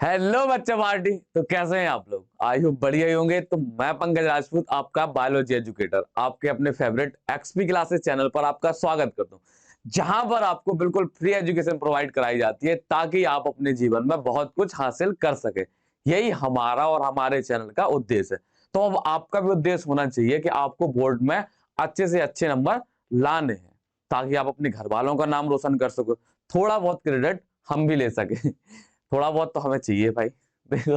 Hello बच्चा party. तो कैसे हैं आप लोग? आई होप बढ़िया ही होंगे। तो मैं पंकज राजपूत, आपका बायोलॉजी एजुकेटर, आपके अपने फेवरेट एक्सपी क्लासेस चैनल पर आपका स्वागत करता हूं, जहां पर आपको बिल्कुल फ्री एजुकेशन प्रोवाइड कराई जाती है ताकि आप अपने जीवन में बहुत कुछ हासिल कर सके। यही हमारा और हमारे चैनल का उद्देश्य है। तो अब आपका भी उद्देश्य होना चाहिए कि आपको बोर्ड में अच्छे से अच्छे नंबर लाने हैं ताकि आप अपने घर वालों का नाम रोशन कर सको, थोड़ा बहुत क्रेडिट हम भी ले सके। थोड़ा बहुत तो हमें चाहिए भाई। देखो,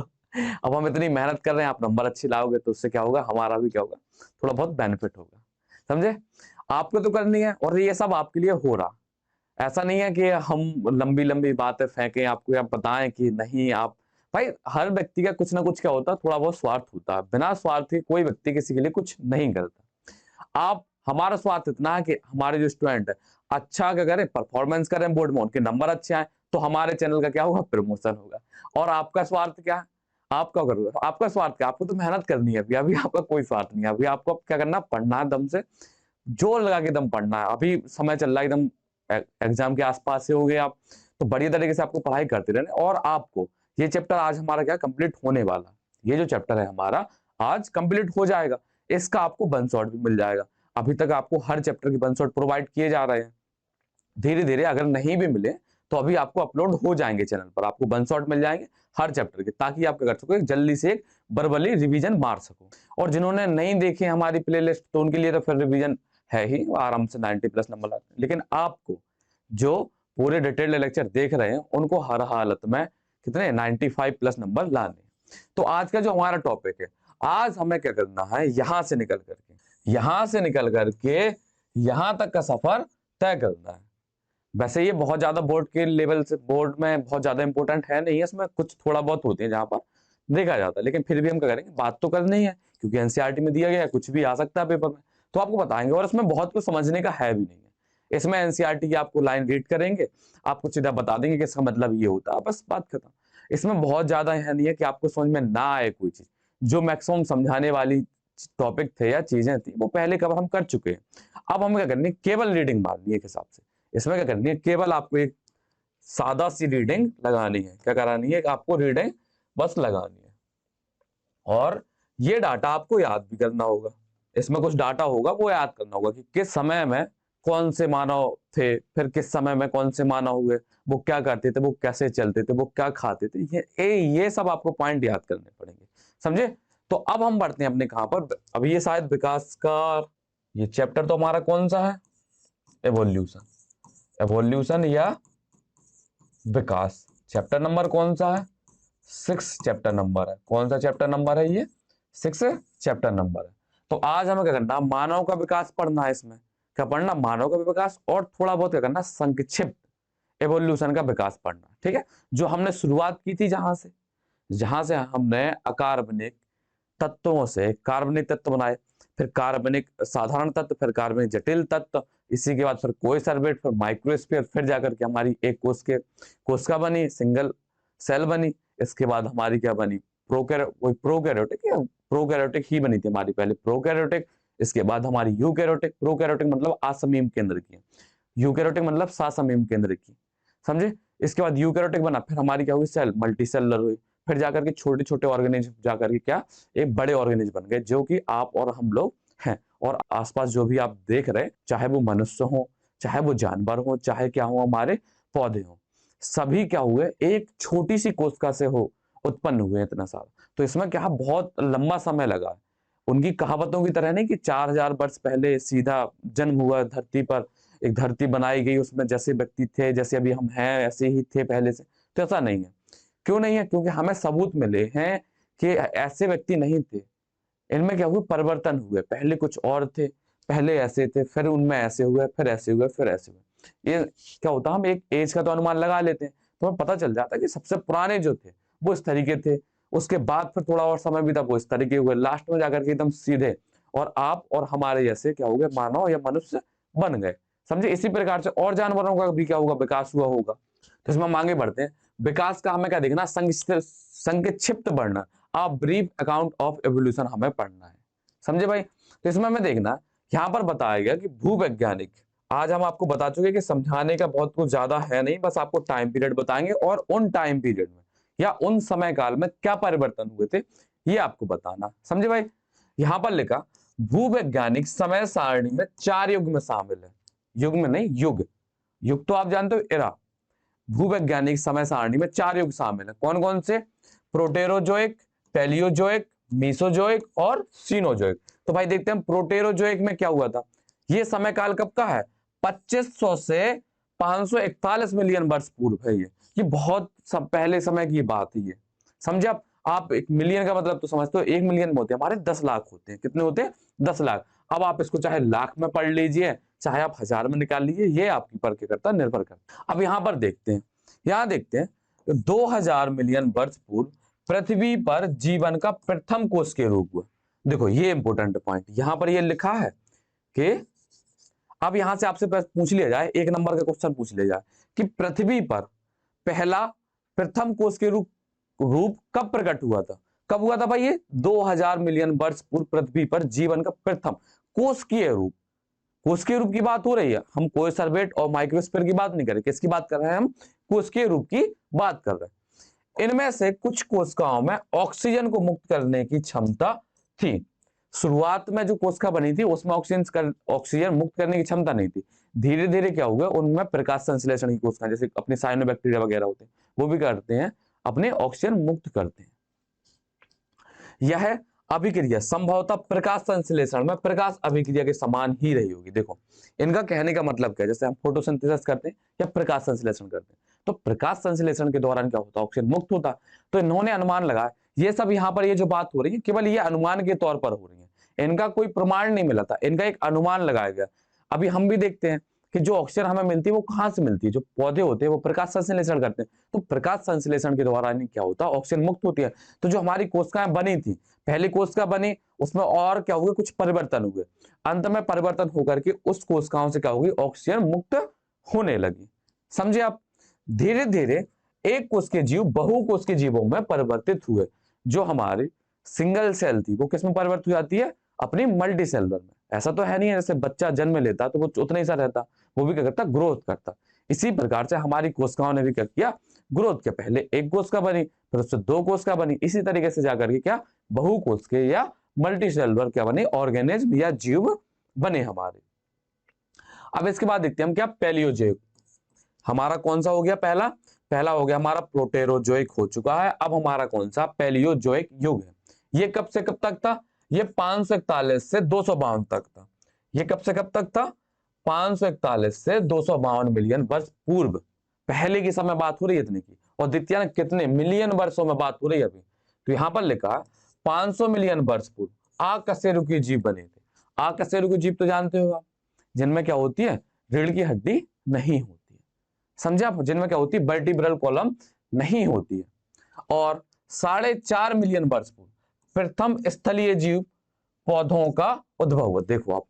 अब हम इतनी मेहनत कर रहे हैं, आप नंबर अच्छे लाओगे तो उससे क्या होगा, हमारा भी क्या होगा, थोड़ा बहुत बेनिफिट होगा। समझे? आपको तो करनी है और ये सब आपके लिए हो रहा। ऐसा नहीं है कि हम लंबी लंबी बातें फेंकें आपको या बताएं कि नहीं आप। भाई हर व्यक्ति का कुछ ना कुछ क्या होता है, थोड़ा बहुत स्वार्थ होता है। बिना स्वार्थ के कोई व्यक्ति किसी के लिए कुछ नहीं करता। आप हमारा स्वार्थ इतना है कि हमारे जो स्टूडेंट है अच्छा क्या करें, परफॉर्मेंस करें बोर्ड में, उनके नंबर अच्छे आए तो हमारे चैनल का क्या होगा, प्रमोशन होगा। और आपका स्वार्थ क्या है? आप क्या करोगे? आपका स्वार्थ क्या? आपको तो मेहनत करनी है। अभी अभी आपका कोई स्वार्थ नहीं है। अभी आपको क्या करना, पढ़ना है दम से, जोर लगा के एकदम पढ़ना है। अभी समय चल रहा है एकदम, एग्जाम के आसपास से हो गए आप, तो बढ़िया तरीके से आपको पढ़ाई करते रहना। और आपको ये चैप्टर आज हमारा क्या कंप्लीट होने वाला, ये जो चैप्टर है हमारा आज कंप्लीट हो जाएगा। इसका आपको वन शॉट भी मिल जाएगा। अभी तक आपको हर चैप्टर की वन शॉट प्रोवाइड किए जा रहे हैं। धीरे धीरे अगर नहीं भी मिले तो अभी आपको अपलोड हो जाएंगे चैनल पर, आपको वन शॉट मिल जाएंगे हर चैप्टर के, ताकि आप क्या कर सको, जल्दी से एक बरबली रिवीजन मार सको। और जिन्होंने नहीं देखे हमारी प्लेलिस्ट तो उनके लिए तो फिर रिवीजन है ही, आराम से 90+ नंबर लाते हैं। लेकिन आपको जो पूरे डिटेल्ड लेक्चर देख रहे हैं उनको हर हालत में कितने 95+ नंबर लाने। तो आज का जो हमारा टॉपिक है, आज हमें क्या करना है, यहां से निकल करके यहां तक का सफर तय करना है। वैसे ये बहुत ज्यादा बोर्ड के लेवल से, बोर्ड में बहुत ज्यादा इंपॉर्टेंट है नहीं है, इसमें कुछ थोड़ा बहुत होते हैं जहां पर देखा जाता है, लेकिन फिर भी हम क्या करेंगे, बात तो करनी ही है क्योंकि एनसीईआरटी में दिया गया है, कुछ भी आ सकता है पेपर में। तो आपको बताएंगे और इसमें बहुत कुछ समझने का है भी नहीं है। इसमें एनसीईआरटी की आपको लाइन रीड करेंगे, आपको सीधा बता देंगे कि इसका मतलब ये होता है, बस बात खत्म। इसमें बहुत ज्यादा है नहीं है कि आपको समझ में ना आए कोई चीज। जो मैक्सिमम समझाने वाली टॉपिक थे या चीजें थी वो पहले कब हम कर चुके हैं। अब हमें क्या करनी है, केवल रीडिंग मारनी है एक हिसाब से। इसमें क्या करनी है, केवल आपको एक सादा सी रीडिंग लगानी है। क्या करानी है, आपको रीडिंग बस लगानी है। और ये डाटा आपको याद भी करना होगा। इसमें कुछ डाटा होगा वो याद करना होगा कि किस समय में कौन से मानव थे, फिर किस समय में कौन से मानव हुए, वो क्या करते थे, वो कैसे चलते थे, वो क्या खाते थे, ये सब आपको पॉइंट याद करने पड़ेंगे। समझे? तो अब हम बढ़ते हैं अपने कहां पर, अभी ये शायद विकास का ये चैप्टर तो हमारा कौन सा है, एवोल्यूशन। एवोल्यूशन या विकास, चैप्टर नंबर कौन सा है, 6 चैप्टर नंबर है। कौन सा चैप्टर नंबर है ये, 6 चैप्टर नंबर है। तो आज हमें क्या करना, मानव का विकास पढ़ना है। इसमें क्या पढ़ना, मानव का विकास, और थोड़ा बहुत क्या करना, संक्षिप्त एवोल्यूशन का विकास पढ़ना। ठीक है? जो हमने शुरुआत की थी जहां से हमने अकार्बनिक तत्वों से कार्बनिक तत्व बनाए, फिर कार्बनिक साधारण तत्व, फिर कार्बनिक जटिल तत्व, इसी के बाद फिर कोइसर्वेट, फिर माइक्रोस्फीयर, फिर जाकर के हमारी एक कोशिका बनी, सिंगल सेल बनी। इसके बाद हमारी क्या बनी, प्रोकैरियोटिक या प्रोकैरियोटिक ही बनी थी हमारी पहले, प्रोकैरियोटिक। इसके बाद हमारी यूकैरियोटिक, प्रोकैरियोटिक मतलब असमीम केंद्र की, यूकैरियोटिक मतलब सासमीम केंद्र की। समझे? इसके बाद यूकैरियोटिक बना, फिर हमारी क्या हुई, सेल, मल्टी सेलुलर हुई। फिर जाकर के छोटे छोटे ऑर्गेनिज्म जाकर के क्या, एक बड़े ऑर्गेनिज्म बन गए, जो कि आप और हम लोग हैं। और आसपास जो भी आप देख रहे हैं, चाहे वो मनुष्य हो, चाहे वो जानवर हो, चाहे क्या हो हमारे पौधे हो, सभी क्या हुए, एक छोटी सी कोशिका से हो उत्पन्न हुए इतना सारा। तो इसमें क्या बहुत लंबा समय लगा। उनकी कहावतों की तरह नहीं कि 4000 वर्ष पहले सीधा जन्म हुआ धरती पर, एक धरती बनाई गई, उसमें जैसे व्यक्ति थे, जैसे अभी हम हैं ऐसे ही थे पहले से। तो ऐसा नहीं है। क्यों नहीं है? क्योंकि हमें सबूत मिले हैं कि ऐसे व्यक्ति नहीं थे। इनमें क्या हुआ, परिवर्तन हुए। पहले कुछ और थे, पहले ऐसे थे, फिर उनमें ऐसे हुए, फिर ऐसे हुए, फिर ऐसे हुए। ये क्या होता है, हम एक एज का तो अनुमान लगा लेते हैं, तो हमें पता चल जाता है कि सबसे पुराने जो थे वो इस तरीके थे, उसके बाद फिर थोड़ा और समय भी था, वो इस तरीके हुए, लास्ट में जाकर के एकदम सीधे और आप और हमारे जैसे क्या हो गए, मानव या मनुष्य बन गए। समझे? इसी प्रकार से और जानवरों का भी क्या होगा, विकास हुआ होगा। तो इसमें हम आगे बढ़ते हैं। विकास का हमें क्या देखना, संक्षिप्त वर्णन, a brief account of evolution हमें पढ़ना है। समझे भाई? तो इसमें हमें देखना, यहां पर बताया गया कि भूवैज्ञानिक, आज हम आपको बता चुके कि समझाने का बहुत कुछ ज्यादा है नहीं, बस आपको टाइम पीरियड बताएंगे और उन टाइम पीरियड में या उन समय काल में क्या परिवर्तन हुए थे, ये आपको बताना। समझे भाई? यहां पर लिखा भूवैज्ञानिक समय सारणी में 4 युग में शामिल है। युग में नहीं, युग। युग तो आप जानते हो, एरा। भूवैज्ञानिक समय सारणी में 4 युग शामिल है। कौन कौन से? प्रोटेरोजोइक, पैलियोजोइक, मीसोजोइक और सीनोजोइक। तो भाई देखते हैं प्रोटेरोजोइक में क्या हुआ था। ये समय काल कब का है? 2500 से 541 मिलियन वर्ष पूर्व है। ये बहुत सब पहले समय की बात है ये। समझे आप 1 मिलियन का मतलब तो समझते हो, 1 मिलियन में होते हैं हमारे 10 लाख होते हैं। कितने होते हैं? 10 लाख। अब आप इसको चाहे लाख में पढ़ लीजिए, चाहे आप हजार में निकाल लीजिए, ये आपकी पर के करता, निर्भर करता। अब यहां पर देखते हैं, यहां देखते हैं 2000 मिलियन वर्ष पूर्व पृथ्वी पर जीवन का प्रथम कोष के रूप हुआ। देखो ये इंपॉर्टेंट पॉइंट यहां पर ये लिखा है कि अब यहां से आपसे पूछ लिया जाए, 1 नंबर का क्वेश्चन पूछ लिया जाए कि पृथ्वी पर पहला प्रथम कोष के रूप कब प्रकट हुआ था? कब हुआ था भाई? ये 2000 मिलियन वर्ष पूर्व पृथ्वी पर जीवन का प्रथम कोशिकीय रूप। कोशिकीय रूप की बात हो रही है, हम कोएसरवेट और माइक्रोस्फीयर की बात नहीं कर रहे। किसकी बात कर रहे हैं हम? कोशिकीय रूप की बात कर रहे हैं। इनमें से कुछ कोशिकाओं में ऑक्सीजन को मुक्त करने की क्षमता थी। शुरुआत में जो कोशिका बनी थी उसमें ऑक्सीजन मुक्त करने की क्षमता नहीं थी। धीरे धीरे क्या हुआ, उनमें प्रकाश संश्लेषण की कोशिका, जैसे अपने साइनोबैक्टीरिया वगैरह होते हैं, वो भी करते हैं, अपने ऑक्सीजन मुक्त करते हैं। यह अभिक्रिया संभवतः प्रकाश संश्लेषण में प्रकाश अभिक्रिया के समान ही रही होगी। देखो इनका कहने का मतलब क्या है, जैसे हम फोटोसिंथेसिस करते हैं या प्रकाश संश्लेषण करते हैं, तो प्रकाश संश्लेषण के दौरान क्या होता है? ऑक्सीजन मुक्त होता। तो इन्होंने अनुमान लगाया। ये सब यहाँ पर ये जो बात हो रही है केवल ये अनुमान के तौर पर हो रही है, इनका कोई प्रमाण नहीं मिला था, इनका एक अनुमान लगाया गया। अभी हम भी देखते हैं कि जो ऑक्सीजन हमें मिलती है वो कहां से मिलती है? जो पौधे होते हैं वो प्रकाश संश्लेषण करते हैं, तो प्रकाश संश्लेषण के दौरान क्या होता है? ऑक्सीजन मुक्त होती है। तो जो हमारी कोशिकाएं बनी थी, पहली कोशिका बनी, उसमें और क्या हुआ? कुछ परिवर्तन हुए। अंत में परिवर्तन होकर के उस कोशिकाओं से क्या होगी? ऑक्सीजन मुक्त होने लगी। समझे आप? धीरे धीरे एक कोश के जीव बहुकोश के जीवों में परिवर्तित हुए। जो हमारी सिंगल सेल थी वो किस में परिवर्तित हो जाती है? अपनी मल्टी सेलुलर में। ऐसा तो है नहीं है जैसे बच्चा जन्म लेता तो वो उतना ही सा रहता, वो भी क्या करता? ग्रोथ करता। इसी प्रकार से हमारी कोशिकाओं ने भी क्या किया? ग्रोथ के पहले एक कोशिका बनी, फिर उससे 2 कोशिका बनी, इसी तरीके से जाकर के क्या बहुकोश के या मल्टी सेलुलर क्या बने? ऑर्गेनिज्म या जीव बने हमारे। अब इसके बाद देखते हैं हम क्या पैलियोजोइक। हमारा कौन सा हो गया? पहला हो गया हमारा प्रोटेरोजोइक हो चुका है। अब हमारा कौन सा? पैलियोजोइक युग है। ये कब से कब तक था? ये 541 से 252 तक था। ये कब से कब तक था? 541 से 252 मिलियन वर्ष पूर्व। पहले की समय बात हो रही है इतने की, और द्वितीय कितने मिलियन वर्षों में बात हो रही है अभी। तो यहां पर लिखा 500 मिलियन वर्ष पूर्व आकशेरुकी जीव बने थे। आकशेरुकी जीव तो जानते हो आप, जिनमें क्या होती है? रीढ़ की हड्डी नहीं होती है। समझे आप? जिनमें क्या होती है? वर्टिब्रल कॉलम नहीं होती है। और 4.5 मिलियन वर्ष पूर्व प्रथम स्थलीय जीव पौधों का उद्भव हुआ। देखो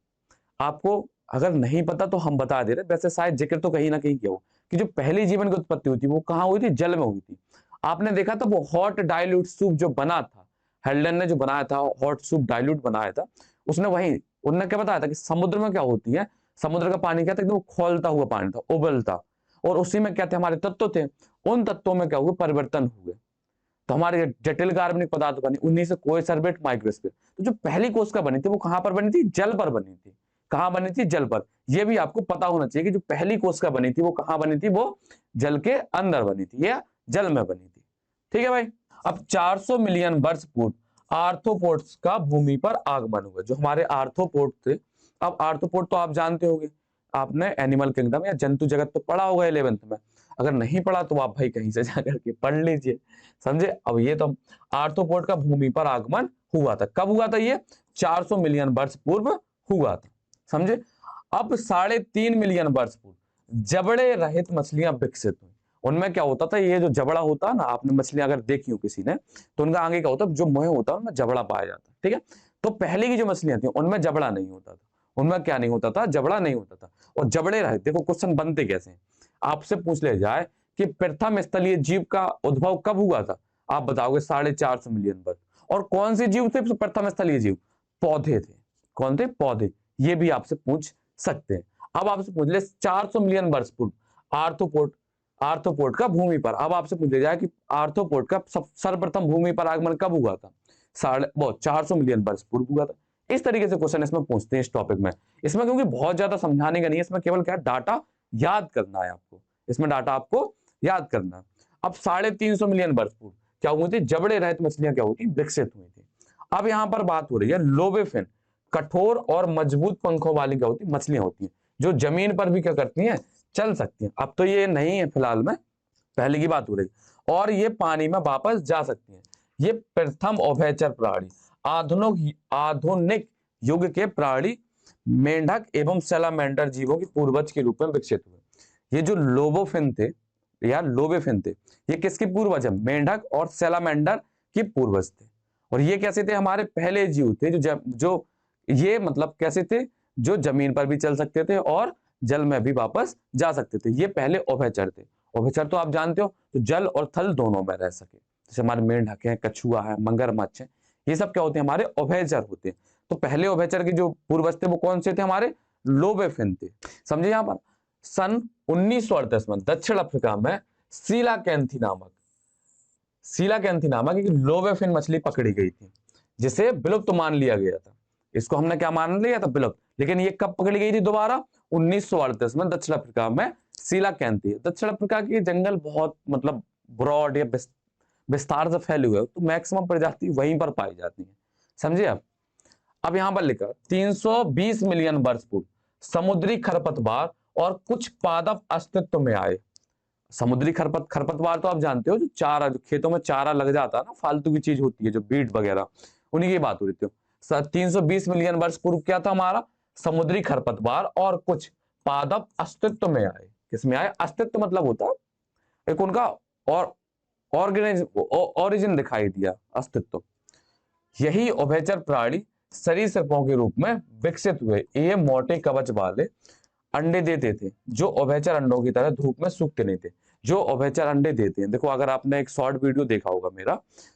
आपको अगर नहीं पता तो हम बता दे रहे, वैसे शायद जिक्र तो कहीं ना कहीं किया हो कि जो पहली जीवन की उत्पत्ति हुई थी वो कहां हुई थी? जल में हुई थी। आपने देखा था वो हॉट डाइल्यूट सूप जो बना था, हेल्डन ने जो बनाया था, हॉट सूप डाइल्यूट बनाया था, उसने वही उन्होंने क्या बताया था कि समुद्र में क्या होती है? समुद्र का पानी क्या था? एकदम खोलता हुआ पानी था, उबलता, और उसी में क्या थे? हमारे तत्व थे। उन तत्वों में क्या हुए? परिवर्तन हुए। तो हमारे जटिल कार्बनिक पदार्थ बने, उन्हीं से कोएसरवेट माइक्रोस्फीयर। तो जो पहली कोशिका बनी थी वो कहां पर बनी थी? जल पर बनी थी। कहां बनी थी? जल पर। यह भी आपको पता होना चाहिए कि जो पहली कोशिका बनी थी वो कहां बनी थी? वो जल के अंदर बनी थी या जल में बनी थी। ठीक है भाई। अब 400 मिलियन वर्ष पूर्व आर्थ्रोपोड्स का भूमि पर आगमन हुआ। जो हमारे आर्थ्रोपोड थे, अब आर्थ्रोपोड तो आप जानते होंगे, आपने एनिमल किंगडम या जंतु जगत तो पढ़ा होगा 11th में। अगर नहीं पढ़ा तो आप भाई कहीं से जाकर के पढ़ लीजिए। समझे? अब ये तो आर्थ्रोपोड का भूमि पर आगमन हुआ था। कब हुआ था? ये 400 मिलियन वर्ष पूर्व हुआ था। समझे? अब 3.5 मिलियन वर्ष पूर्व जबड़े रहित मछलियां विकसित हुई। उनमें क्या होता था? ये जो जबड़ा होता है ना, आपने मछलियां अगर देखी हो किसी ने, तो उनका आगे क्या होता है? जो मुंह होता है उनमें जबड़ा पाया जाता है। ठीक है? तो पहले की जो मछलियां थी उनमें जबड़ा नहीं होता था। उनमें क्या नहीं होता था? जबड़ा नहीं होता था, और जबड़े रहित। देखो क्वेश्चन बनते कैसे हैं, आपसे पूछ ले जाए कि प्रथम स्थलीय जीव का उद्भव कब हुआ था? आप बताओगे 450 मिलियन वर्ष। और कौन से जीव थे प्रथम स्थलीय जीव? पौधे थे। कौन थे? पौधे। ये भी आपसे पूछ सकते हैं। अब आपसे पूछ ले 400 मिलियन वर्ष पूर्व आर्थ्रोपोड आर्थ्रोपोड का भूमि पर। अब आपसे पूछा जाए कि आर्थ्रोपोड का सर्वप्रथम भूमि पर आगमन कब हुआ था? 400 मिलियन वर्ष पूर्व हुआ था। इस तरीके से क्वेश्चन इसमें पूछते हैं इस टॉपिक में। इसमें क्योंकि बहुत ज्यादा समझाने का नहीं है, इसमें केवल क्या डाटा याद करना है आपको, इसमें डाटा आपको याद करना है। अब 350 मिलियन वर्ष पूर्व क्या हुई थी? जबड़े रहित मछलियां क्या हुई थी? विकसित हुई थी। अब यहां पर बात हो रही है लोबेफिन, कठोर और मजबूत पंखों वाली क्या होती है? मछलियां होती हैं, जो जमीन पर भी क्या करती हैं? चल सकती हैं। अब तो ये नहीं है फिलहाल में, पहले की बात हो रही, और ये पानी में वापस जा सकती हैं। ये प्रथम उभयचर प्राणी, आधुनिक युग के प्राणी मेंढक एवं सैलामेंडर जीवों के पूर्वज के रूप में विकसित हुए। ये जो लोबोफिन थे या लोबेफिन थे, ये किसके पूर्वज है? मेंढक और सैलामेंडर के पूर्वज थे। और ये कैसे थे? हमारे पहले जीव थे जो ये मतलब कैसे थे? जो जमीन पर भी चल सकते थे और जल में भी वापस जा सकते थे। ये पहले उभयचर थे। उभयचर तो आप जानते हो, तो जल और थल दोनों में रह सके। जैसे हमारे मेंढक है, कछुआ है, मगरमच्छ है, ये सब क्या होते हैं? हमारे उभयचर होते हैं। तो पहले उभयचर के जो पूर्वज थे वो कौन से थे? हमारे लोबेफिन थे। समझे? यहां पर सन 1938 में दक्षिण अफ्रीका में सीलाकैंथी नामक एक लोबेफिन मछली पकड़ी गई थी, जिसे विलुप्त मान लिया गया था। इसको हमने क्या मान लिया था? विलुप्त। लेकिन ये कब पकड़ी गई थी दोबारा? 1938 में दक्षिण अफ्रीका में सीलाकैंथी। दक्षिण अफ्रीका के जंगल बहुत मतलब ब्रॉड या विस्तार से फैले हुए, तो मैक्सिमम प्रजाति वहीं पर पाई जाती है। समझे आप? अब यहां पर लिखा 320 मिलियन वर्ष पूर्व समुद्री खरपतवार और कुछ पादप अस्तित्व में आए। समुद्री खरपतवार तो आप जानते हो, जो चारा, जो खेतों में चारा लग जाता है ना, फालतू की चीज होती है, जो बीट वगैरह, उन्हीं की बात हो रही थी। 320 मिलियन वर्ष पूर्व क्या था हमारा? समुद्री खरपतवार और कुछ पादप अस्तित्व में आए। किसमें आए? अस्तित्व मतलब होता है एक उनका और ओरिजिन दिखाई दिया, अस्तित्व। यही उभयचर प्राणी सरीसृपों के रूप में विकसित हुए। ये मोटे कवच वाले अंडे देते थे, जो उभयचर अंडों की तरह धूप में सूखते नहीं थे। जो उभयचर अंडे देते हैं, देखो अगर आपने एक शॉर्ट वीडियो देखा होगा मेरा,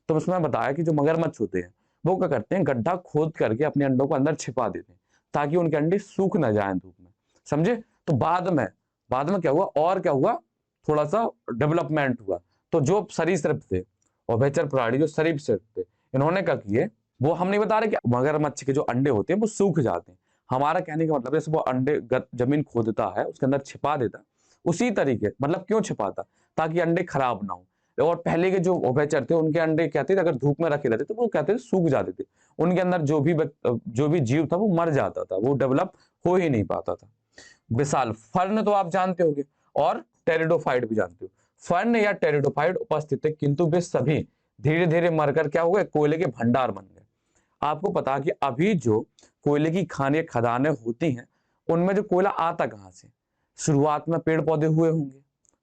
तो उसमें बताया कि जो मगरमच्छ होते हैं वो क्या करते हैं? गड्ढा खोद करके अपने अंडों को अंदर छिपा देते हैं, ताकि उनके अंडे सूख ना जाए धूप में। समझे? तो बाद में क्या हुआ? और क्या हुआ? थोड़ा सा डेवलपमेंट हुआ। तो जो सरीसृप थे, उभयचर प्राणी जो सरीसृप थे, इन्होंने क्या किए? वो हम नहीं बता रहे कि मगरमच्छ के जो अंडे होते हैं वो सूख जाते हैं। हमारा कहने का मतलब जैसे वो अंडे जमीन खोदता है, उसके अंदर छिपा देता, उसी तरीके मतलब क्यों छिपाता? ताकि अंडे खराब ना हो। और पहले के जो उभयचर थे, उनके अंडे कहते थे अगर धूप में रखे रहते तो वो कहते थे सूख जाते थे। उनके अंदर जो भी जीव था वो मर जाता था, वो डेवलप हो ही नहीं पाता था। विशाल फर्न तो आप जानते होंगे, और टेरिडोफाइट भी जानते हो। फर्न या टेरिडोफाइट उपस्थित थे, किंतु वे सभी धीरे धीरे मरकर क्या हुए? कोयले के भंडार बन गए। आपको पता है कि अभी जो कोयले की खानें खदानें होती हैं, उनमें जो कोयला आता कहां से? शुरुआत में पेड़ पौधे हुए होंगे,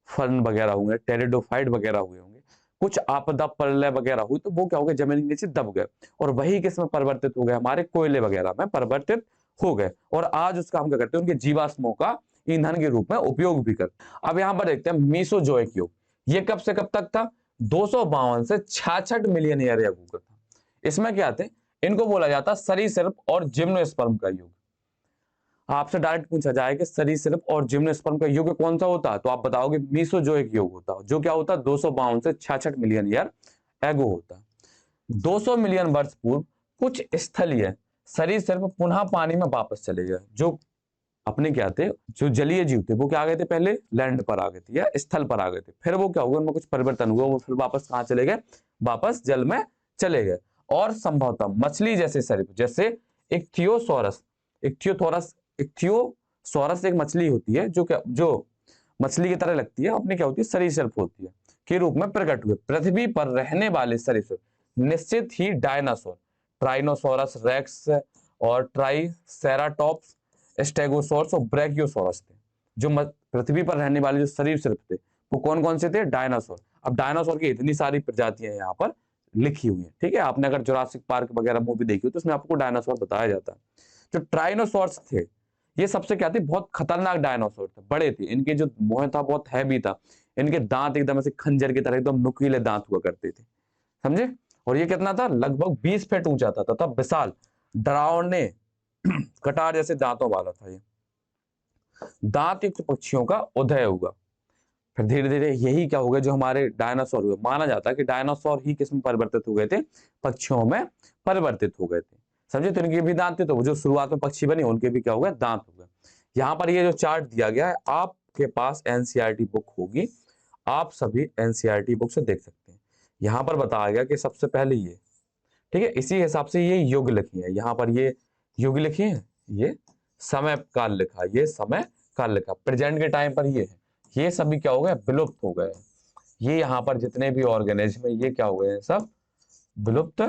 फर्न वगैरह होंगे, टेरिडोफाइट वगैरह हुए होंगे, कुछ आपदा प्रलय वगैरह हुई तो वो क्या हो गए? जमीन के नीचे दब गए, और वही किसमें परिवर्तित हो गए? हमारे कोयले वगैरह में परिवर्तित हो गए। और आज उसका हम क्या करते हैं? उनके जीवाश्मों का ईंधन के रूप में उपयोग भी करते हैं। अब यहां पर देखते हैं मीसोजोइक युग। ये कब से कब तक था? 252 से 66 मिलियन ईयर अगो का था। इसमें क्या थे? इनको बोला जाता सरीसृप और जिम्नोस्पर्म का युग। आपसे डायरेक्ट पूछा जाए कि सरीसृप और जिम्नोस्पर्म का युग कौन सा होता है, तो आप बताओगे मीसोजोइक युग होता है, जो क्या होता है? 252 से 66 मिलियन ईयर एगो होता है। 200 मिलियन वर्ष पूर्व कुछ स्थलीय सरीसृप पुनः पानी में वापस चले गए। जो अपने क्या थे? जो जलीय जीव थे वो क्या आ गए थे? पहले लैंड पर आ गए थे या स्थल पर आ गए थे, फिर वो क्या हुआ? उनमें कुछ परिवर्तन हुआ, वो फिर वापस कहां चले गए? वापस जल में चले गए। और संभवतः मछली जैसे सरीप, जैसे इक्थियोसॉरस इक्थियोसॉरस एक मछली होती है जो मछली की तरह लगती है, अपने क्या होती है? सरीसृप होती है, के रूप में प्रकट हुए। पृथ्वी पर रहने वाले सरीसृप निश्चित ही डायनासोर, ट्राइनोसोरस रेक्स और ट्राइसेराटॉप्स, स्टेगोसॉर्स और ब्रैकियोसॉरस थे। जो पृथ्वी पर रहने वाले जो सरीसृप थे वो कौन कौन से थे? डायनासोर। अब डायनासोर की इतनी सारी प्रजातियां यहाँ पर लिखी हुई है, ठीक है? आपने अगर जुरासिक पार्क वगैरह मूवी देखी हो तो उसमें आपको डायनासोर बताया जाता है। जो ट्राइनोसॉर्स थे, ये सबसे क्या थे? बहुत खतरनाक डायनासोर थे, बड़े थे। इनके जो मुंह था बहुत हैवी था, इनके दांत एकदम ऐसे खंजर की तरह एकदम नुकीले दांत हुआ करते थे। समझे? और ये कितना था? लगभग 20 फीट ऊंचा था तथा विशाल डरावने कटार जैसे दांतों वाला था। ये दांत युक्त पक्षियों का उदय हुआ। फिर धीरे धीरे यही क्या हो गया, जो हमारे डायनासोर हुए, माना जाता है कि डायनासोर ही किस में परिवर्तित हो गए थे, पक्षियों में परिवर्तित हो गए थे। समझे, तो इनके भी दांत थे, तो वो जो शुरुआत में पक्षी बने उनके भी क्या हो गए, दांत हो गए। यहाँ पर ये जो चार्ट दिया गया है, आपके पास एनसीईआरटी बुक होगी, आप सभी एनसीईआरटी बुक से देख सकते हैं। यहाँ पर बताया गया कि सबसे पहले ये, ठीक है, इसी हिसाब से ये युग लिखी है, यहाँ पर ये युग लिखी है, ये समय काल लिखा, ये समय काल लिखा, प्रेजेंट के टाइम पर ये है, ये सभी क्या हो गए, विलुप्त हो गए। ये यहाँ पर जितने भी ऑर्गेनिज्म है ये क्या हो गए हैं, सब विलुप्त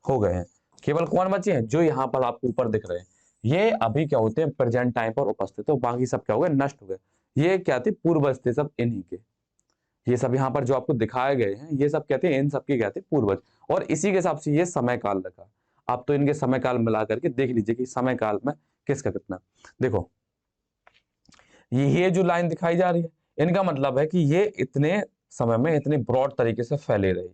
हो गए हैं। केवल कौन बचे हैं, जो यहाँ पर आपको ऊपर दिख रहे हैं, ये अभी क्या होते हैं, प्रेजेंट टाइम पर उपस्थित, तो बाकी सब क्या हो गए, नष्ट हो गए। ये क्या थे, पूर्वज थे सब इन्हीं के। ये सब यहाँ पर जो आपको दिखाए गए हैं, ये सब कहते हैं, इन सब के कहते हैं पूर्वज, और इसी के हिसाब से ये समय काल लगा। आप तो इनके समय काल मिला करके देख लीजिए कि समय काल में किसका कितना। देखो ये जो लाइन दिखाई जा रही है, इनका मतलब है कि ये इतने समय में इतने ब्रॉड तरीके से फैले रहे,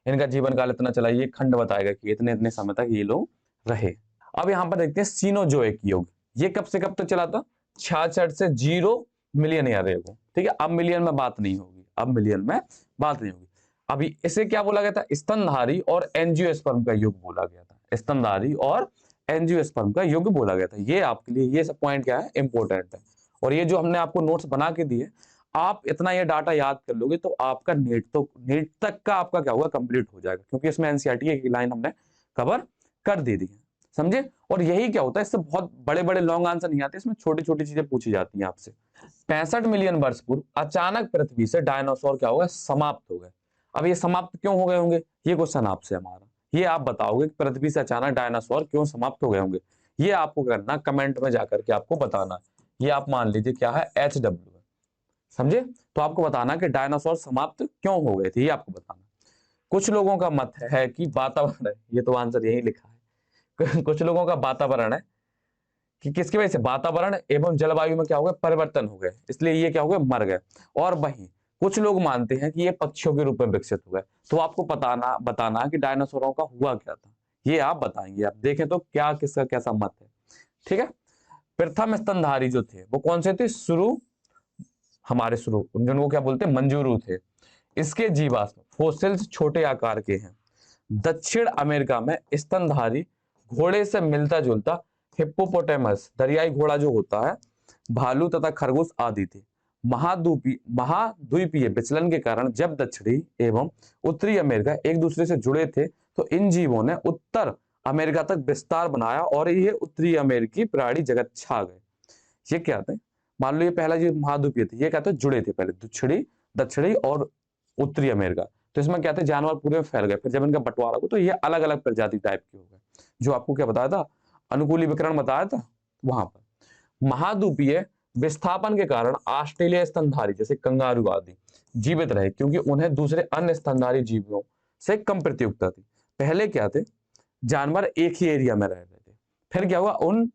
इनका जीवन काल इतना चला, ये खंड बताएगा कि इतने इतने समय तक ये लोग रहे। अब यहाँ पर देखते हैं सीनोजोइक युग, ये कब से कब तक चला था, 66 से 0 मिलियन ईयर एगो, ठीक है। अब मिलियन में बात नहीं होगी, अब मिलियन में बात नहीं होगी। अभी इसे क्या बोला गया था, स्तनधारी और एंजियोस्पर्म का युग बोला गया था, स्तनधारी और एंजियोस्पर्म का युग बोला गया था। ये आपके लिए ये सब पॉइंट क्या है, इंपॉर्टेंट है। और ये जो हमने आपको नोट्स बना के दिए, आप इतना ये डाटा याद कर लोगे तो आपका नीट तक का आपका क्या होगा, कंप्लीट हो जाएगा, क्योंकि इसमें एनसीईआरटी की लाइन हमने कवर कर दी थी, समझे। और यही क्या होता है, इससे बहुत बड़े बड़े लॉन्ग आंसर नहीं आते, इसमें छोटी छोटी चीजें पूछी जाती हैं आपसे। 65 मिलियन वर्ष पूर्व अचानक पृथ्वी से डायनासोर क्या हो गए, समाप्त हो गए। अब ये समाप्त क्यों हो गए होंगे, ये क्वेश्चन आपसे हमारा, ये आप बताओगे कि पृथ्वी से अचानक डायनासोर क्यों समाप्त हो गए होंगे, ये आपको करना, कमेंट में जाकर के आपको बताना। ये आप मान लीजिए क्या है, HW है, समझे। तो आपको बताना कि डायनासोर समाप्त क्यों हो गए थे, ये आपको बताना। कुछ लोगों का मत है कि वातावरण है, ये तो आंसर यही लिखा है। कुछ लोगों का वातावरण है कि किसकी वजह से, वातावरण एवं जलवायु में क्या हो गया, परिवर्तन हो गए, इसलिए ये क्या हो गए, मर गए। और वहीं कुछ लोग मानते हैं कि ये पक्षियों के रूप में विकसित हुए। तो आपको बताना कि डायनासोरों का हुआ क्या था, ये आप बताएंगे। आप देखें तो क्या किसका कैसा मत है, ठीक है। प्रथम स्तनधारी जो थे वो कौन से थे, हमारे शुरू, जिनको क्या बोलते हैं, मंजूरू थे। इसके जीवाश्म फोसिल्स छोटे आकार के हैं। दक्षिण अमेरिका में स्तनधारी घोड़े से मिलता जुलता हिप्पोपोटामस, दरियाई घोड़ा जो होता है, भालू तथा खरगोश आदि थे। महाद्वीपीय विचलन के कारण जब दक्षिणी एवं उत्तरी अमेरिका एक दूसरे से जुड़े थे, तो इन जीवों ने उत्तर अमेरिका तक विस्तार बनाया और ये उत्तरी अमेरिकी प्राणी जगत छा गए। ये क्या थे, मान लो ये पहला जो महाद्वीपीय थे, ये क्या थे, जुड़े थे पहले, दक्षिणी और उत्तरी अमेरिका। तो इसमें क्या थे, जानवर पूरे में फैल गए। फिर जब इनका बंटवारा हुआ तो ये अलग अलग प्रजाति टाइप के हो गए, जो आपको क्या बताया था, अनुकूली विकरण बताया था वहां पर। महाद्वीपीय विस्थापन के कारण ऑस्ट्रेलिया स्तनधारी जैसे कंगारू आदि जीवित रहे, क्योंकि उन्हें दूसरे अन्य स्तनधारी जीवों से कम प्रतियोगिता थी। पहले क्या थे, जानवर एक ही एरिया में रह रहे थे, फिर क्या हुआ, उन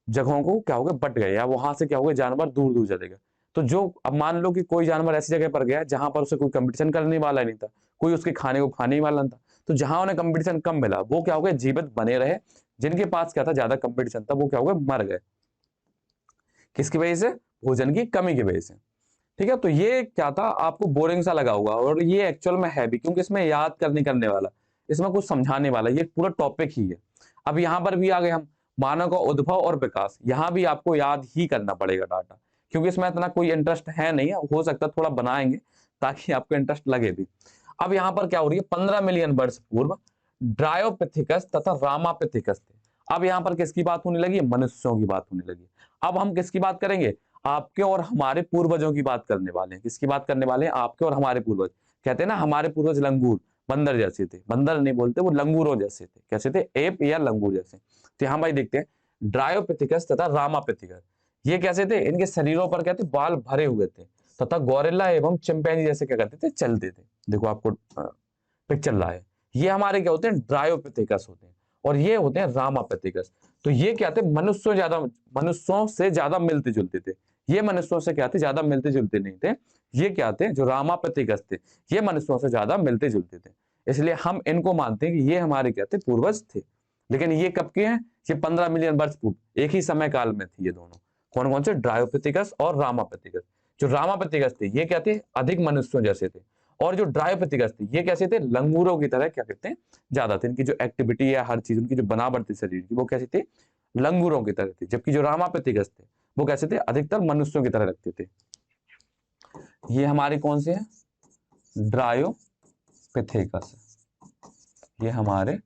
जगहों को क्या हो गया, बट गए, या वहां से क्या हो गया, जानवर दूर दूर चले गए। तो जो अब मान लो कि कोई जानवर ऐसी जगह पर गया जहां पर उसे कोई कंपटीशन करने वाला नहीं था, कोई उसके खाने को खाने वाला नहीं था, तो जहां उन्हें कंपटीशन कम मिला वो क्या हो गए, जीवित बने रहे। जिनके पास क्या था, ज्यादा कंपटीशन था, वो क्या हो गए, मर गए। किसकी वजह से, भोजन की कमी की वजह से, ठीक है। तो ये क्या था, आपको बोरिंग सा लगा होगा, और ये एक्चुअल में है भी, क्योंकि इसमें याद करने वाला, इसमें कुछ समझाने वाला, ये पूरा टॉपिक ही है। अब यहाँ पर भी आ गए हम, मानव का उद्भव और विकास, यहाँ भी आपको याद ही करना पड़ेगा डाटा, क्योंकि इसमें इतना कोई इंटरेस्ट है नहीं, हो सकता है थोड़ा बनाएंगे ताकि आपको इंटरेस्ट लगे भी। अब यहाँ पर क्या हो रही है, 15 मिलियन वर्ष पूर्व ड्रायोपिथिकस तथा रामापिथिकस थे। अब यहाँ पर किसकी बात होने लगी, मनुष्यों की बात होने लगी। अब हम किसकी बात करेंगे, आपके और हमारे पूर्वजों की बात करने वाले हैं। किसकी बात करने वाले हैं, आपके और हमारे पूर्वज। कहते हैं ना, हमारे पूर्वज लंगूर, बंदर जैसे थे, बंदर नहीं बोलते, वो लंगूरों जैसे थे। कैसे थे, एप या लंगूर जैसे। तो यहाँ भाई देखते हैं, ड्रायोपिथिकस तथा रामापिथिकस, ये कैसे थे, इनके शरीरों पर क्या थे, बाल भरे हुए थे, तथा गोरिल्ला एवं चिंपैंजी जैसे क्या करते थे, चलते थे। देखो आपको पिक्चर रहा है, ये हमारे क्या होते हैं, ड्रायोपिथिकस होते हैं, और ये होते हैं रामापिथिकस। तो ये क्या थे, मनुष्यों से ज्यादा मिलते जुलते थे। ये मनुष्यों से क्या थे, ज्यादा मिलते जुलते नहीं थे। ये क्या थे, जो रामापिथिकस थे, ये मनुष्यों से ज्यादा मिलते जुलते थे। इसलिए हम इनको मानते हैं कि ये हमारे क्या थे, पूर्वज थे। लेकिन ये कब के हैं, ये 15 मिलियन वर्ष पूर्व, एक ही समय काल में थे ये दोनों। कौन कौन से, ड्रायोपिथिकस और रामापिथिकस। जो रामापिथिकस थे ये क्या थे, अधिक मनुष्यों जैसे थे, और जो ड्रायोपिथिकस थे ये कैसे थे, लंगूरों की तरह क्या कहते हैं, ज्यादा थे। इनकी जो एक्टिविटी है, हर चीज, उनकी जो बनावट थी शरीर की, वो कैसी थी, लंगूरों की तरह थी। जबकि जो रामापिथिकस थे वो कैसे थे, अधिकतर मनुष्यों की तरह लगते थे। ये हमारे कौन से हैं, ड्रायोपिथेकस है, ये हमारे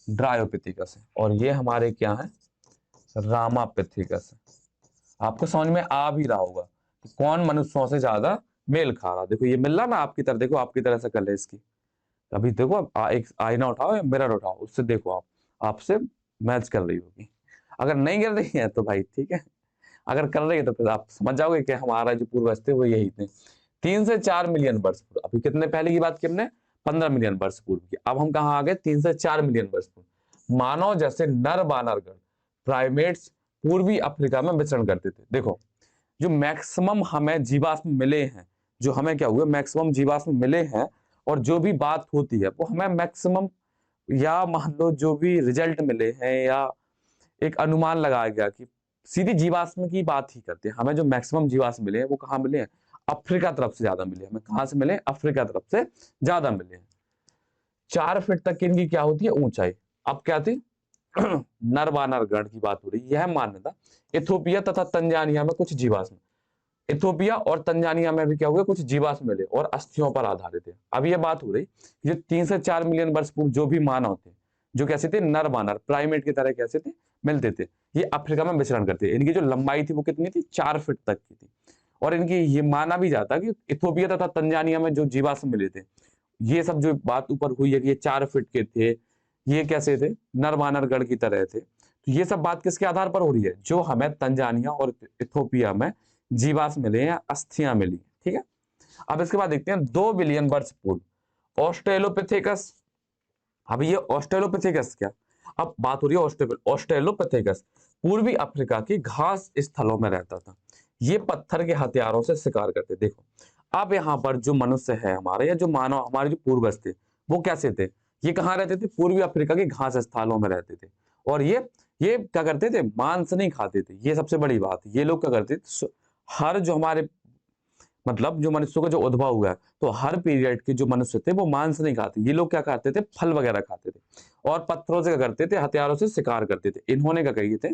ड्रायोपिथेकस है, और ये हमारे क्या है, रामापिथिकस है। आपको समझ में आ भी रहा होगा कि कौन मनुष्यों से ज्यादा मेल खा रहा। देखो ये मिल रहा ना आपकी तरह, देखो आपकी तरह से कर ले इसकी। अभी देखो एक आईना उठाओ या मिरर उठाओ, उससे देखो आप, आपसे मैच कर रही होगी। अगर नहीं कर रही है तो भाई ठीक है, अगर कर रही है तो फिर आप समझ जाओगे कि हमारा जो पूर्वज थे वो यही थे। 3 से 4 मिलियन वर्ष पूर्व, अभी कितने पहले की बात की हमने, 15 मिलियन वर्ष पूर्व की। अब हम कहाँ आ गए, 3 से 4 मिलियन वर्ष पूर्व। मानव जैसे नर बानरगण प्राइमेट्स पूर्वी अफ्रीका में विचरण करते थे। देखो जो मैक्सिमम हमें जीवाश्म मिले हैं, जो हमें क्या हुए, मैक्सिमम जीवाश्म मिले हैं, और जो भी बात होती है वो हमें मैक्सिमम, या मान लो जो भी रिजल्ट मिले हैं, या एक अनुमान लगाया गया कि सीधी जीवाश्म की बात ही करते हैं। हमें जो मैक्सिमम जीवाश्म मिले हैं वो कहाँ मिले हैं, अफ्रीका तरफ से ज्यादा मिले। हमें कहाँ से मिले, अफ्रीका तरफ से ज्यादा मिले हैं। 4 फीट तक की इनकी क्या होती है, ऊंचाई। अब क्या थी, नर बानर गण की बात हो रही है। यह मान्यता इथोपिया तथा तंजानिया में कुछ जीवाश्म, इथोपिया और तंजानिया में भी क्या हुए, कुछ जीवाश्म मिले और अस्थियों पर आधारित है। अब यह बात हो रही कि जो 3 से 4 मिलियन वर्ष पूर्व जो भी मानव थे, जो कैसे थे, नर बानर प्राइमेट की तरह कैसे थे, मिलते थे, ये अफ्रीका में विचरण करते थे। इनकी जो लंबाई थी वो कितनी थी, 4 फीट तक की थी। और इनकी ये माना भी जाता कि इथोपिया तथा तंजानिया में जो जीवाश्म मिले थे, ये सब जो बात ऊपर हुई है कि ये 4 फीट के थे, ये कैसे थे, नर बानर गण की तरह थे। तो ये सब बात किसके आधार पर हो रही है, जो हमें तंजानिया और इथोपिया में जीवाश्म मिले या अस्थियां मिली। ठीक है, अब इसके बाद देखते हैं 2 बिलियन वर्ष पूर्व ऑस्ट्रेलोपिथेकस। अब ये ऑस्ट्रेलोपिथेकस क्या, अब बात हो रही है ऑस्ट्रेलोपिथेकस पूर्वी अफ्रीका की घास स्थलों में रहता था। ये पत्थर के हथियारों से शिकार करते। देखो अब यहाँ पर जो मनुष्य है हमारे, या जो मानव हमारे जो पूर्वज थे, वो कैसे थे, ये कहाँ रहते थे, पूर्वी अफ्रीका के घास स्थलों में रहते थे। और ये क्या करते थे, मांस नहीं खाते थे। ये सबसे बड़ी बात, ये लोग क्या करते थे, हर जो हमारे मतलब जो मनुष्यों का जो उद्भव हुआ है, तो हर पीरियड के जो मनुष्य थे वो मांस नहीं खाते। ये लोग क्या खाते थे, फल वगैरह खाते थे, और पत्थरों से क्या करते थे, हथियारों से शिकार करते थे। इन्होंने क्या किए थे,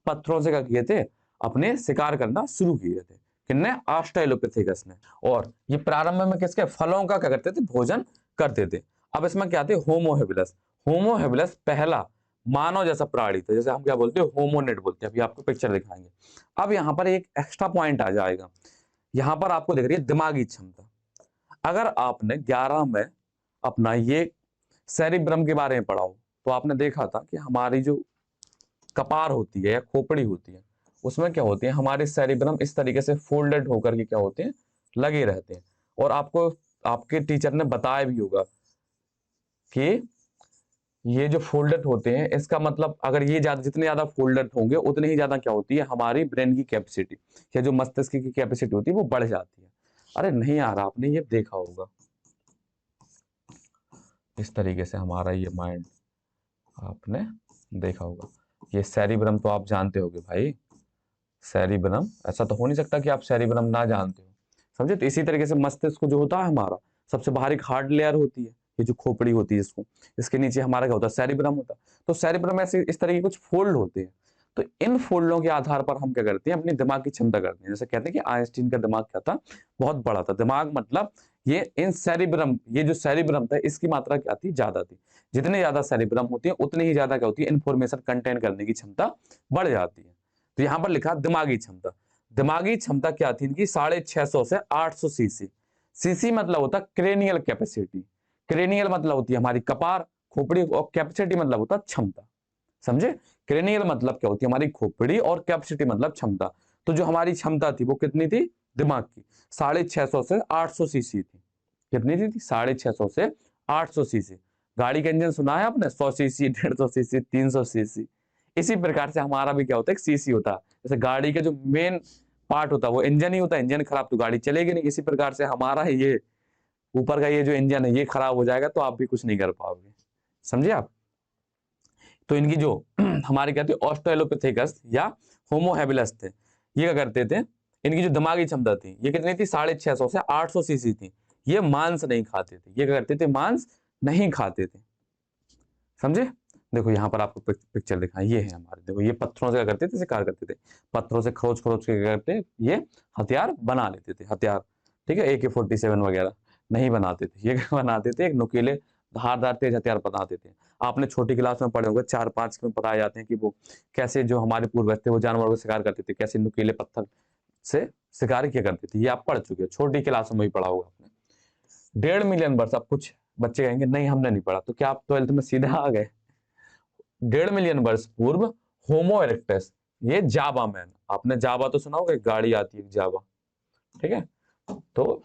पत्थरों से क्या किए थे, अपने शिकार करना शुरू किए थे। किसने, ऑस्ट्रेलोपिथेकस ने। और ये प्रारंभ में किसके, फलों का क्या करते थे, भोजन करते थे। अब इसमें क्या थे, होमो हेबिलस। होमो हेबिलस पहला मानव जैसा प्राणी था, जैसे हम क्या बोलते हैं, होमोनिड बोलते हैं। अभी आपको पिक्चर दिखाएंगे। अब यहाँ पर एक एक्स्ट्रा पॉइंट आ जाएगा, यहां पर आपको दिख रही है दिमागी क्षमता। अगर आपने 11 में अपना ये सेरिब्रम के बारे में पढ़ा हो, तो आपने देखा था कि हमारी जो कपार होती है या खोपड़ी होती है, उसमें क्या होती है, हमारे सेरिब्रम इस तरीके से फोल्डेड होकर के क्या होते हैं, लगे रहते हैं। और आपको आपके टीचर ने बताया भी होगा कि ये जो फोल्डेड होते हैं, इसका मतलब अगर ये ज्यादा, जितने ज्यादा फोल्डेड होंगे उतने ही ज्यादा क्या होती है, हमारी ब्रेन की कैपेसिटी या जो मस्तिष्क की कैपेसिटी होती है वो बढ़ जाती है। अरे नहीं आ रहा, आपने ये देखा होगा इस तरीके से हमारा ये माइंड, आपने देखा होगा। ये सेरिब्रम तो आप जानते होगे भाई, सेरिब्रम, ऐसा तो हो नहीं सकता कि आप सेरिब्रम ना जानते हो। समझे, तो इसी तरीके से मस्तिष्क जो होता है हमारा, सबसे बाहर एक हार्ड लेयर होती है, ये जो खोपड़ी होती है इसको, इसके नीचे हमारा क्या होता है, सेरिब्रम होता है। तो सेरिब्रम ऐसे इस तरह के कुछ फोल्ड होते हैं। तो इन फोल्डों के आधार पर हम क्या करते हैं, अपनी दिमाग की क्षमता करते हैं। जैसे कहते हैं कि आइंस्टीन का दिमाग क्या था, बहुत बड़ा था। दिमाग मतलब ये इन सेरिब्रम, ये जो सेरिब्रम था इसकी मात्रा क्या थी, ज्यादा थी। जितनी ज्यादा सेरिब्रम होती है उतनी ही ज्यादा क्या होती है, इंफॉर्मेशन कंटेन करने की क्षमता बढ़ जाती है। तो यहां पर लिखा दिमागी क्षमता। दिमागी क्षमता क्या थी इनकी, 650 से 800 सीसी। सीसी मतलब होता क्रेनियल कैपेसिटी, क्रेनियल मतलब होती है हमारी कपार खोपड़ी, और कैपेसिटी मतलब होता क्षमता। समझे, क्रेनियल मतलब क्या होती है, हमारी खोपड़ी, और कैपेसिटी मतलब क्षमता। तो जो हमारी क्षमता थी वो कितनी थी, दिमाग की 650 से 800 सीसी थी। कितनी थी, 650 से 800 सीसी। गाड़ी का इंजन सुना है आपने, 100 सीसी, 150 सीसी, 300 सीसी। इसी प्रकार से हमारा भी क्या होता है, एक सीसी होता है। जैसे गाड़ी का जो मेन पार्ट होता है वो इंजन ही होता है, इंजन खराब तो गाड़ी चलेगी नहीं। इसी प्रकार से हमारा ये ऊपर का ये जो इंजन है ये खराब हो जाएगा तो आप भी कुछ नहीं कर पाओगे। समझे आप। तो इनकी जो हमारे कहते हैं ऑस्ट्रेलोपिथेकस या होमो हेबिलस थे, ये क्या करते थे, इनकी जो दिमागी क्षमता थी ये कितनी थी, 650 से 800 सीसी थी। ये मांस नहीं खाते थे, ये क्या करते थे, मांस नहीं खाते थे, समझे। देखो यहाँ पर आपको पिक्चर दिखा, ये है हमारे, देखो ये पत्थरों से क्या करते थे, शिकार करते थे, पत्थरों से खरोच खरोच के क्या करते, ये हथियार बना लेते थे, हथियार, ठीक है, AK-47 वगैरह नहीं बनाते थे, ये क्या बनाते थे, एक नुकीले धारदार तेज हथियार बनाते थे। आपने छोटी क्लास में पढ़े होंगे, 4-5 में बताए जाते हैं कि वो कैसे जो हमारे पूर्वज थे वो जानवरों को शिकार करते थे, कैसे नुकीले पत्थर से शिकार किया करते थे, ये आप पढ़ चुके हो, छोटी क्लास में ही पढ़ा होगा आपने। 1.5 मिलियन वर्ष, अब कुछ बच्चे कहेंगे नहीं हमने नहीं पढ़ा, तो क्या आप 12th में सीधा आ गए। 1.5 मिलियन वर्ष पूर्व होमो इरेक्टस, ये जावा मैन, आपने जावा तो सुना होगा, एक गाड़ी आती है जावा, ठीक है, तो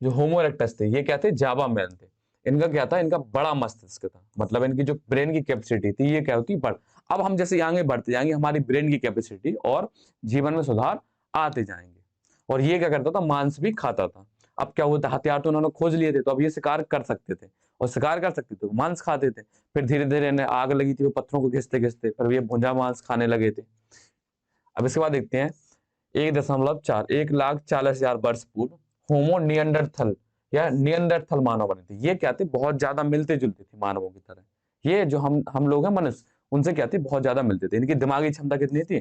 जो होमो इरेक्टस थे ये क्या थे, जावा मैन थे। इनका क्या था, इनका बड़ा मस्तिष्क था, मतलब इनकी जो ब्रेन की कैपेसिटी थी ये क्या होती बढ़, अब हम जैसे आगे बढ़ते जाएंगे हमारी ब्रेन की कैपेसिटी और जीवन में सुधार आते जाएंगे। और ये क्या करता था, मांस भी खाता था। अब क्या होता, हथियार तो उन्होंने खोज लिए थे, तो अब ये शिकार कर सकते थे, और शिकार कर सकते थे तो मांस खाते थे। फिर धीरे धीरे इन्हें आग लगी थी, वो पत्थरों को घिसते घिसते फिर ये भुंजा मांस खाने लगे थे। अब इसके बाद देखते हैं 1.4 1,40,000 वर्ष पूर्व होमो नियंडरथल या नियंडरथल मानव बने थे। ये क्या थे, बहुत ज्यादा मिलते जुलते थे मानवों की तरह। ये जो हम लोग हैं मनुष्य, उनसे क्या थे, बहुत ज्यादा मिलते थे। इनकी दिमागी क्षमता कितनी थी,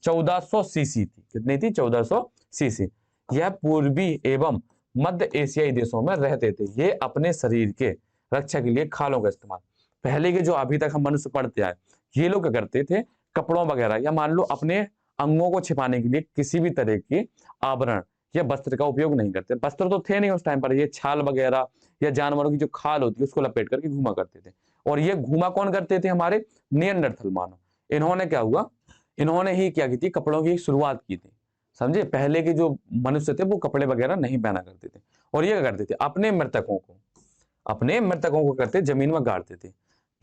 1400 सीसी थी। कितनी थी, 1400 सीसी। यह पूर्वी एवं मध्य एशियाई देशों में रहते थे। ये अपने शरीर के रक्षा के लिए खालों का इस्तेमाल, पहले के जो अभी तक हम मनुष्य पढ़ते आए, ये लोग क्या करते थे, कपड़ों वगैरह या मान लो अपने अंगों को छिपाने के लिए किसी भी तरह की आवरण या वस्त्र का उपयोग नहीं करते। वस्त्र तो थे नहीं उस टाइम पर, ये छाल वगैरह या जानवरों की जो खाल होती है उसको लपेट करके घूमा करते थे। और ये घूमा कौन करते थे, हमारे नियंडरथल मानव। इन्होंने क्या हुआ, इन्होंने ही क्या की थी, कपड़ों की शुरुआत की थी, समझे। पहले के जो मनुष्य थे वो कपड़े वगैरह नहीं पहना करते थे, और ये क्या करते थे, अपने मृतकों को करते जमीन में गाड़ते थे।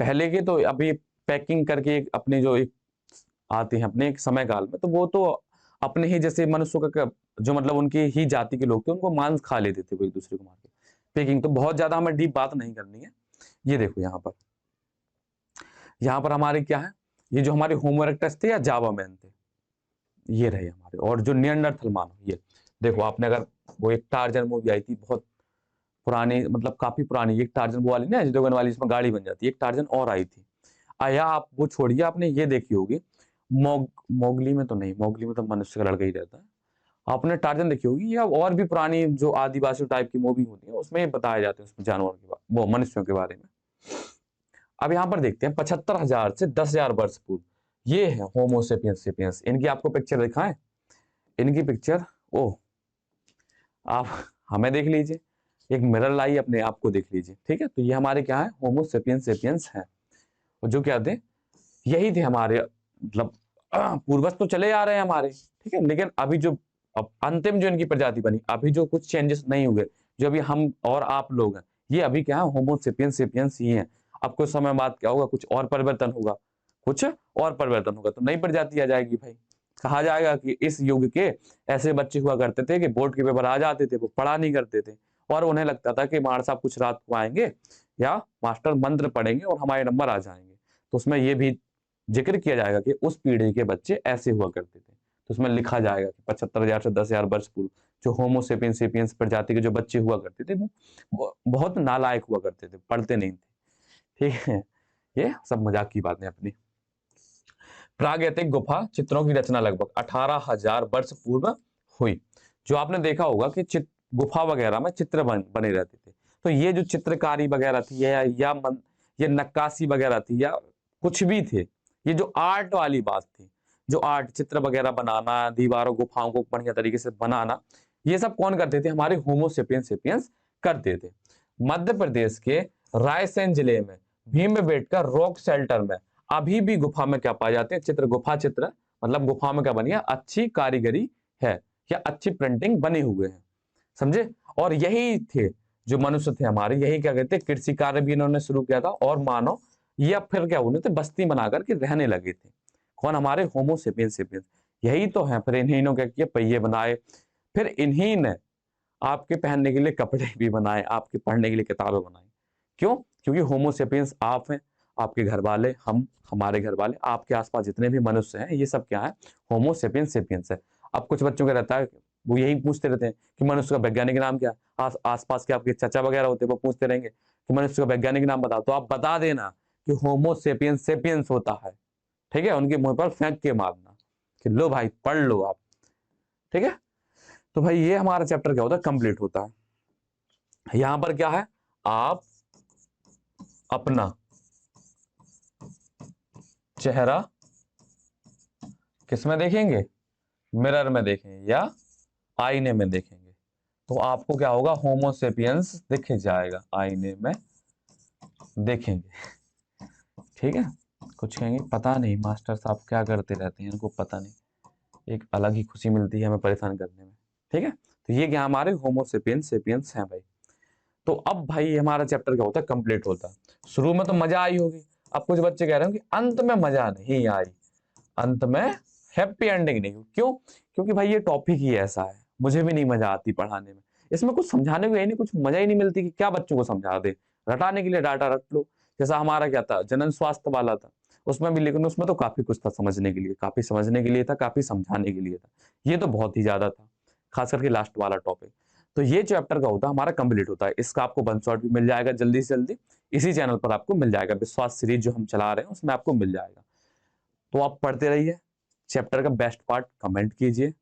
पहले के तो अभी पैकिंग करके अपने जो एक आते हैं अपने एक समय काल में, तो वो तो अपने ही जैसे मनुष्यों का जो मतलब उनकी ही जाति के लोग थे उनको मांस खा लेते थे वो एक दूसरे को मार के। पैकिंग तो बहुत ज्यादा हमें डीप बात नहीं करनी है। ये देखो यहाँ पर हमारे क्या है, ये जो हमारे होमो इरेक्टस थे या जावा मैन थे, ये रहे हमारे। और जो नियंडरथल मानव, ये देखो आपने अगर वो एक टार्जन मूवी आई थी बहुत पुरानी, मतलब काफी पुरानी, एक टार्जन वो वाली ना अजय देवगन वाली, इसमें गाड़ी बन जाती है, एक टार्जन और आई थी आया, आप वो छोड़िए, आपने ये देखी होगी मोगली में तो नहीं, मोगली में तो मनुष्य का लड़का ही रहता है। आपने टार्जन देखी होगी, या और भी पुरानी जो आदिवासी टाइप की मूवी होती है उसमें बताया जाते हैं उसमें जानवरों के बारे, वो मनुष्यों के बारे में। अब यहाँ पर देखते हैं 75,000 से 10,000 वर्ष पूर्व, ये है होमो सेपियंस सेपियंस। इनकी आपको पिक्चर दिखाएं, इनकी पिक्चर, ओह आप हमें देख लीजिए, एक मिरर लाई अपने आप को देख लीजिए, ठीक है। तो ये हमारे क्या है, होमो सेपियंस सेपियंस है। और जो क्या थे, यही थे हमारे, मतलब पूर्वज तो चले आ रहे हैं हमारे, ठीक है, लेकिन अभी जो अब अंतिम जो इनकी प्रजाति बनी, अभी जो कुछ चेंजेस नहीं हुए, जो अभी हम और आप लोग हैं, ये अभी क्या है, होमो सेपियंस सेपियंस ही है। अब कुछ समय बाद क्या होगा, कुछ और परिवर्तन होगा, कुछ और परिवर्तन होगा, तो नई प्रजाति आ जाएगी भाई। कहा जाएगा कि इस युग के ऐसे बच्चे हुआ करते थे कि बोर्ड के पेपर आ जाते थे, वो पढ़ा नहीं करते थे, और उन्हें लगता था कि मार साहब कुछ रात को आएंगे या मास्टर मंत्र पढ़ेंगे और हमारे नंबर आ जाएंगे। तो उसमें ये भी जिक्र किया जाएगा कि उस पीढ़ी के बच्चे ऐसे हुआ करते थे। तो उसमें लिखा जाएगा कि 75,000 से 10,000 वर्ष पूर्व जो होमो सेपियंस सेपियंस प्रजाति के जो बच्चे हुआ करते थे वो बहुत नालायक हुआ करते थे, पढ़ते नहीं थे, ठीक है। ये सब मजाक की बातें अपनी। प्रागैतिक गुफा चित्रों की रचना लगभग 18,000 वर्ष पूर्व हुई। जो आपने देखा होगा कि गुफा वगैरह में चित्र बने रहते थे, तो ये जो चित्रकारी वगैरह थी ये नक्काशी वगैरह थी या कुछ भी थे, ये जो आर्ट वाली बात थी, जो आर्ट चित्र वगैरह बनाना, दीवारों गुफाओं को बढ़िया तरीके से बनाना, ये सब कौन करते थे, हमारे होमो सेपियंस सेपियंस करते थे। मध्य प्रदेश के रायसेन जिले में भीमबेटका रॉक शेल्टर में अभी भी गुफा में क्या पाए जाते हैं, चित्र। गुफा चित्र मतलब गुफा में क्या बनी है, अच्छी कारीगरी है या अच्छी प्रिंटिंग बने हुए हैं, समझे। और यही थे जो मनुष्य थे हमारे, यही क्या कहते हैं, कृषि कार्य भी इन्होंने शुरू किया था, और मानव या फिर क्या उन्होंने थे, बस्ती बना करके रहने लगे थे। कौन, हमारे होमो सेपियंस सेपियंस, यही तो है। फिर इन्हीं ने क्या किया, पहिए बनाए, फिर इन्हीं ने आपके पहनने के लिए कपड़े भी बनाए, आपके पढ़ने के लिए किताबें बनाई। क्यों, क्योंकि होमो सेपियंस आप हैं, आपके घर वाले, हम, हमारे घर वाले, आपके आसपास जितने भी मनुष्य हैं, ये सब क्या है, होमो सेपियंस सेपियंस है। अब कुछ बच्चों का रहता है वो यही पूछते रहते हैं कि मनुष्य का वैज्ञानिक नाम क्या है। आसपास के आपके चाचा वगैरह होते हैं वो पूछते रहेंगे कि मनुष्य का वैज्ञानिक नाम बताओ, तो आप बता देना कि होमो सेपियंस सेपियंस होता है। ठीक है, उनके मुंह पर फेंक के मारना कि लो भाई पढ़ लो आप। ठीक है, तो भाई ये हमारा चैप्टर क्या होता है, कंप्लीट होता है। यहां पर क्या है, आप अपना चेहरा किसमें देखेंगे, मिरर में देखेंगे या आईने में देखेंगे, तो आपको क्या होगा, होमोसेपियंस दिख जाएगा, आईने में देखेंगे। ठीक है, कुछ कहेंगे पता नहीं मास्टर साहब क्या करते रहते हैं, इनको पता नहीं, एक अलग ही खुशी मिलती है हमें परेशान करने में। ठीक है, तो ये क्या हमारे होमोसेपियंस सेपियंस हैं भाई। तो अब भाई हमारा चैप्टर क्या होता है, कंप्लीट होता है। शुरू में तो मजा आई होगी, अब कुछ बच्चे कह रहे हो कि अंत में मजा नहीं आई, अंत में हैप्पी एंडिंग नहीं हुई। क्यों? क्योंकि भाई ये टॉपिक ही ऐसा है, मुझे भी नहीं मजा आती पढ़ाने में, इसमें कुछ समझाने को है नहीं, कुछ मजा ही नहीं मिलती कि क्या बच्चों को समझा दे, रटाने के लिए डाटा रट लो। जैसा हमारा क्या था, जनन स्वास्थ्य वाला था, उसमें भी, लेकिन उसमें तो काफी कुछ था समझने के लिए, काफी समझने के लिए था, काफी समझाने के लिए था, ये तो बहुत ही ज्यादा था, खास करके लास्ट वाला टॉपिक। तो ये चैप्टर का होता है हमारा कंप्लीट होता है, इसका आपको वन शॉट भी मिल जाएगा जल्दी से जल्दी, इसी चैनल पर आपको मिल जाएगा, विश्वास सीरीज जो हम चला रहे हैं उसमें आपको मिल जाएगा। तो आप पढ़ते रहिए, चैप्टर का बेस्ट पार्ट कमेंट कीजिए,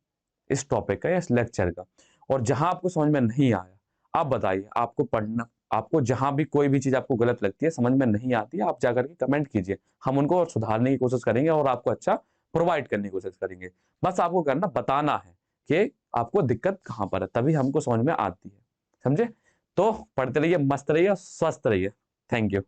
इस टॉपिक का या इस लेक्चर का, और जहां आपको समझ में नहीं आया आप बताइए, आपको पढ़ना, आपको जहां भी कोई भी चीज आपको गलत लगती है, समझ में नहीं आती है, आप जाकर के कमेंट कीजिए, हम उनको सुधारने की कोशिश करेंगे और आपको अच्छा प्रोवाइड करने की कोशिश करेंगे। बस आपको करना, बताना है कि आपको दिक्कत कहां पर है, तभी हमको समझ में आती है। समझे? तो पढ़ते रहिए, मस्त रहिए, स्वस्थ रहिए। Thank you.